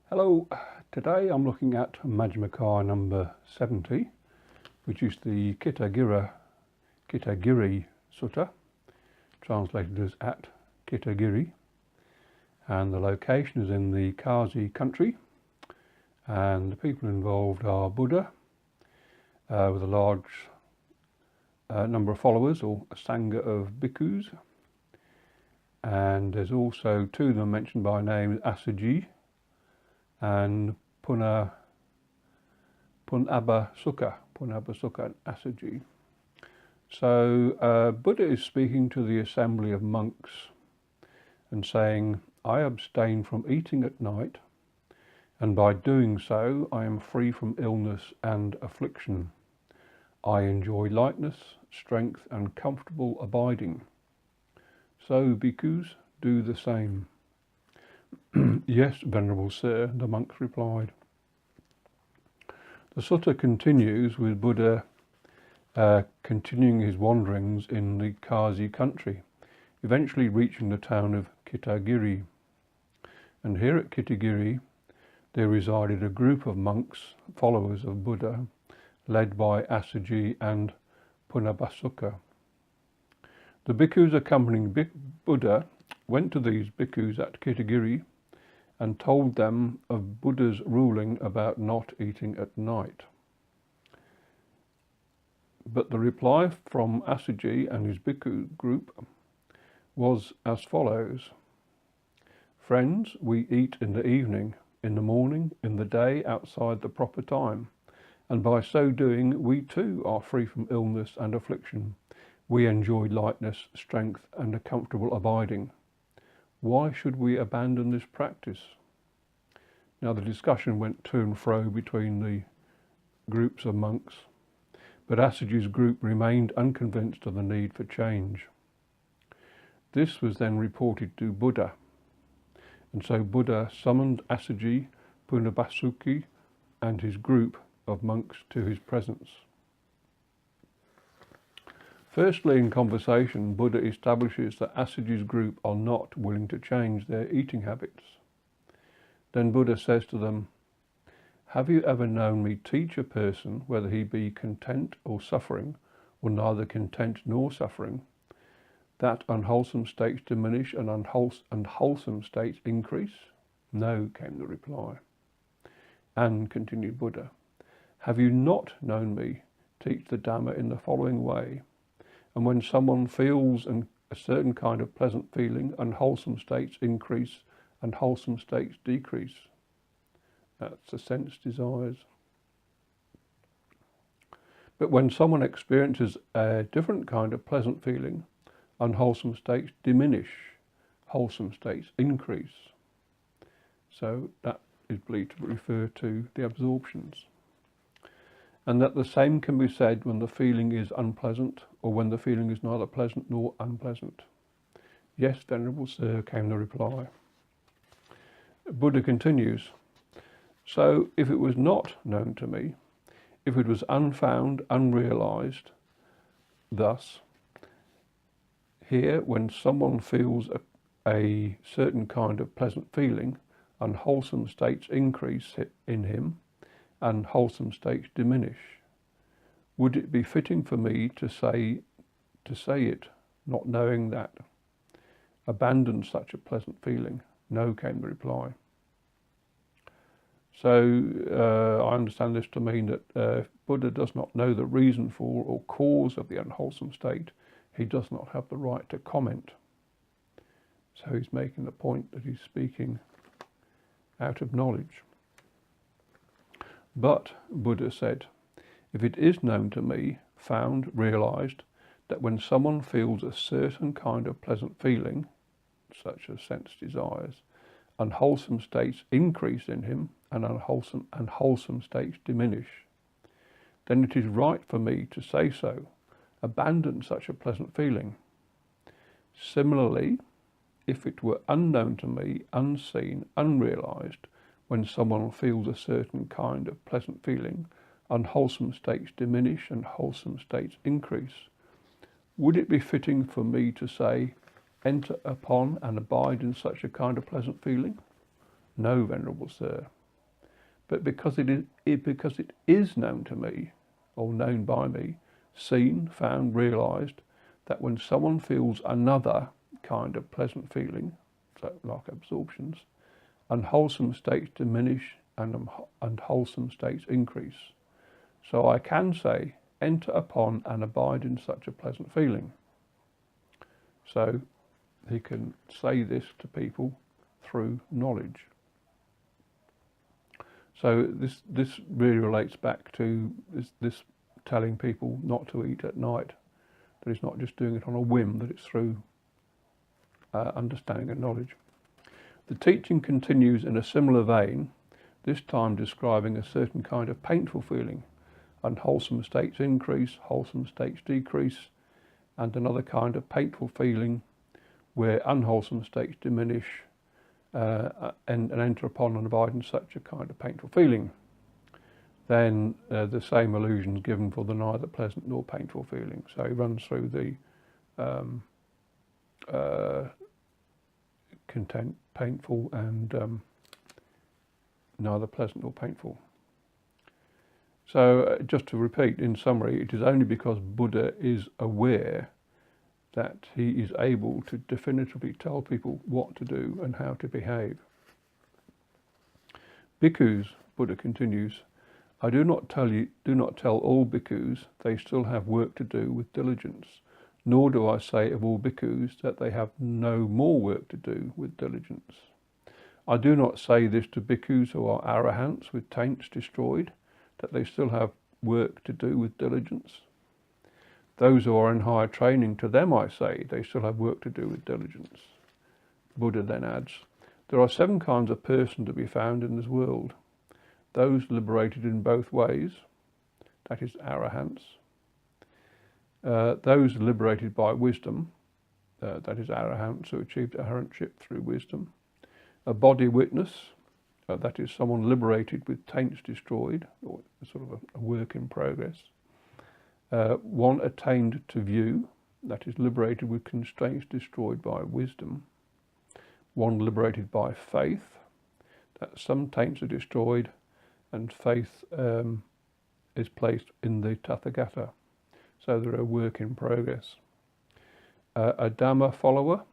Hello, today I'm looking at Majjhima Nikaya number 70, which is the Kitagiri Sutta, translated as at Kitagiri, and the location is in the Kasi country, and the people involved are Buddha, with a large number of followers, or a sangha of bhikkhus, and there's also two of them mentioned by name, Assaji and Punabha Sukha and Assaji. So Buddha is speaking to the assembly of monks and saying, I abstain from eating at night, and by doing so I am free from illness and affliction. I enjoy lightness, strength and comfortable abiding. So bhikkhus, do the same. Yes, Venerable Sir, the monks replied. The sutta continues with Buddha continuing his wanderings in the Kasi country, eventually reaching the town of Kitagiri. And here at Kitagiri there resided a group of monks, followers of Buddha, led by Assaji and Punabha. The bhikkhus accompanying Buddha went to these bhikkhus at Kitagiri and told them of Buddha's ruling about not eating at night. But the reply from Assaji and his bhikkhu group was as follows. Friends, we eat in the evening, in the morning, in the day, outside the proper time, and by so doing we too are free from illness and affliction. We enjoy lightness, strength and a comfortable abiding. Why should we abandon this practice? Now the discussion went to and fro between the groups of monks, but Assaji's group remained unconvinced of the need for change. This was then reported to Buddha, and so Buddha summoned Assaji, Punabha and his group of monks to his presence. Firstly, in conversation, Buddha establishes that Assaji's group are not willing to change their eating habits. Then Buddha says to them, have you ever known me teach a person, whether he be content or suffering, or neither content nor suffering, that unwholesome states diminish and wholesome states increase? No, came the reply. And, continued Buddha, have you not known me teach the Dhamma in the following way? And when someone feels a certain kind of pleasant feeling, unwholesome states increase and wholesome states decrease. That's the sense desires. But when someone experiences a different kind of pleasant feeling, unwholesome states diminish, wholesome states increase. So that is believed to refer to the absorptions. And that the same can be said when the feeling is unpleasant, or when the feeling is neither pleasant nor unpleasant. Yes, Venerable Sir, came the reply. Buddha continues, so if it was not known to me, if it was unfound, unrealized, thus, here when someone feels a certain kind of pleasant feeling, unwholesome states increase in him, and wholesome states diminish. Would it be fitting for me to say it, not knowing that? Abandon such a pleasant feeling. No, came the reply. So I understand this to mean that if Buddha does not know the reason for or cause of the unwholesome state, he does not have the right to comment. So he's making the point that he's speaking out of knowledge. But, Buddha said, if it is known to me, found, realized, that when someone feels a certain kind of pleasant feeling, such as sense desires, unwholesome states increase in him and wholesome states diminish, then it is right for me to say so. Abandon such a pleasant feeling. Similarly, if it were unknown to me, unseen, unrealized, when someone feels a certain kind of pleasant feeling, unwholesome states diminish and wholesome states increase, would it be fitting for me to say, enter upon and abide in such a kind of pleasant feeling? No, Venerable Sir, but because it is known to me, or known by me, seen, found, realised, that when someone feels another kind of pleasant feeling, so like absorptions, unwholesome states diminish and wholesome states increase. So I can say, enter upon and abide in such a pleasant feeling. So he can say this to people through knowledge. So this really relates back to this telling people not to eat at night, that he's not just doing it on a whim, that it's through understanding and knowledge. The teaching continues in a similar vein, this time describing a certain kind of painful feeling. Unwholesome states increase, wholesome states decrease, and another kind of painful feeling where unwholesome states diminish and enter upon and abide in such a kind of painful feeling. Then the same allusion is given for the neither pleasant nor painful feeling. So he runs through the content, painful, and neither pleasant nor painful. So just to repeat, in summary, it is only because Buddha is aware that he is able to definitively tell people what to do and how to behave. Bhikkhus, Buddha continues, I do not tell all bhikkhus they still have work to do with diligence, nor do I say of all bhikkhus that they have no more work to do with diligence. I do not say this to bhikkhus who are arahants with taints destroyed, that they still have work to do with diligence. Those who are in higher training, to them I say they still have work to do with diligence. Buddha then adds, there are 7 kinds of person to be found in this world. Those liberated in both ways, that is arahants. Those liberated by wisdom, that is arahants who achieved arahantship through wisdom. A body witness, that is someone liberated with taints destroyed, or sort of a work in progress. One attained to view, that is liberated with constraints destroyed by wisdom. One liberated by faith, that some taints are destroyed and faith is placed in the Tathagata. So they're a work in progress. A Dhamma follower,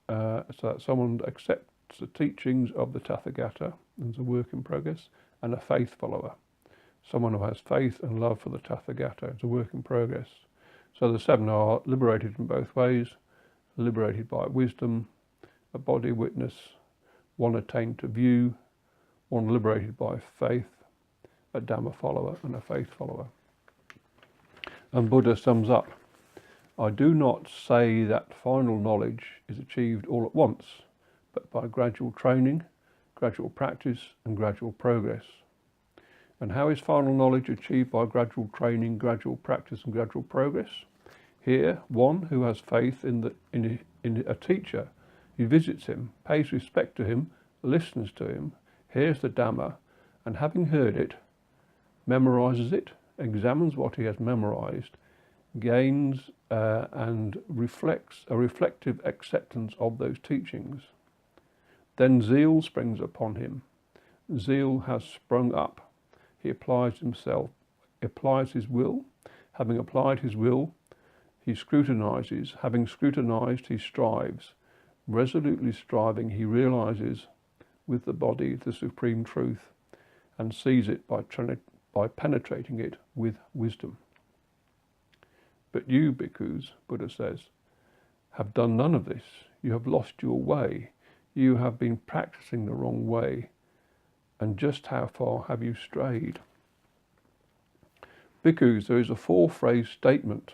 so that someone accepts the teachings of the Tathagata, there's a work in progress, and a faith follower, someone who has faith and love for the Tathagata, it's a work in progress. So the 7 are liberated in both ways, liberated by wisdom, a body witness, one attained to view, one liberated by faith, a Dhamma follower and a faith follower. And Buddha sums up, I do not say that final knowledge is achieved all at once, but by gradual training, gradual practice and gradual progress. And how is final knowledge achieved by gradual training, gradual practice and gradual progress? Here, one who has faith in a teacher, who visits him, pays respect to him, listens to him, hears the Dhamma, and having heard it, memorizes it, examines what he has memorized, gains and reflects a reflective acceptance of those teachings. Then zeal springs upon him. Zeal has sprung up. He applies his will. Having applied his will, he scrutinizes. Having scrutinized, he strives. Resolutely striving, he realizes with the body the supreme truth and sees it by penetrating it with wisdom. But you, bhikkhus, Buddha says, have done none of this. You have lost your way. You have been practicing the wrong way. And just how far have you strayed? Bhikkhus, there is a 4-phrase statement,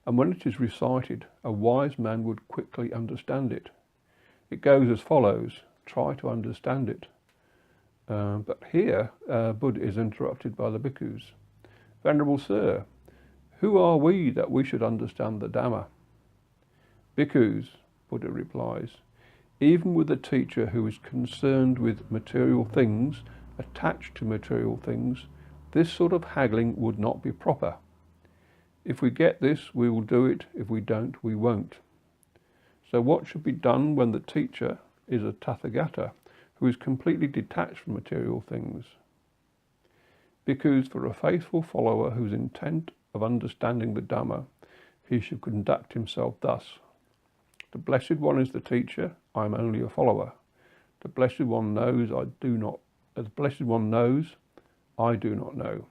and when it is recited, a wise man would quickly understand it. It goes as follows, try to understand it. But here, Buddha is interrupted by the bhikkhus. Venerable Sir, who are we that we should understand the Dhamma? Bhikkhus, Buddha replies, even with a teacher who is concerned with material things, attached to material things, this sort of haggling would not be proper. If we get this, we will do it. If we don't, we won't. So what should be done when the teacher is a Tathagata who is completely detached from material things. Because for a faithful follower whose intent of understanding the Dhamma, he should conduct himself thus. The Blessed One is the teacher, I am only a follower. The Blessed One knows, I do not know.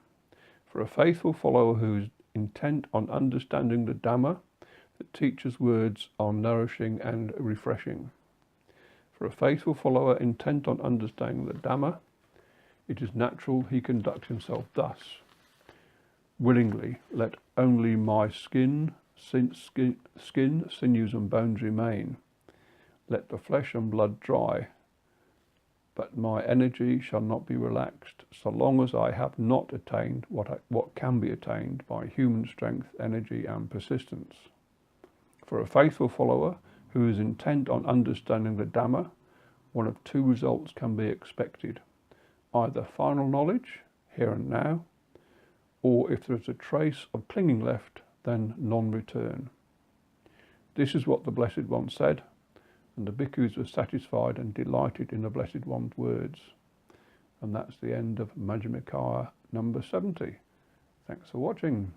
For a faithful follower who is intent on understanding the Dhamma, the teacher's words are nourishing and refreshing. For a faithful follower intent on understanding the Dhamma, it is natural he conduct himself thus. Willingly, let only my skin, sinews and bones remain. Let the flesh and blood dry, but my energy shall not be relaxed, so long as I have not attained what can be attained by human strength, energy, and persistence. For a faithful follower who is intent on understanding the Dhamma, one of two results can be expected: either final knowledge, here and now, or if there is a trace of clinging left, then non-return. This is what the Blessed One said, and the bhikkhus were satisfied and delighted in the Blessed One's words. And that's the end of Majjhima Nikaya number 70. Thanks for watching.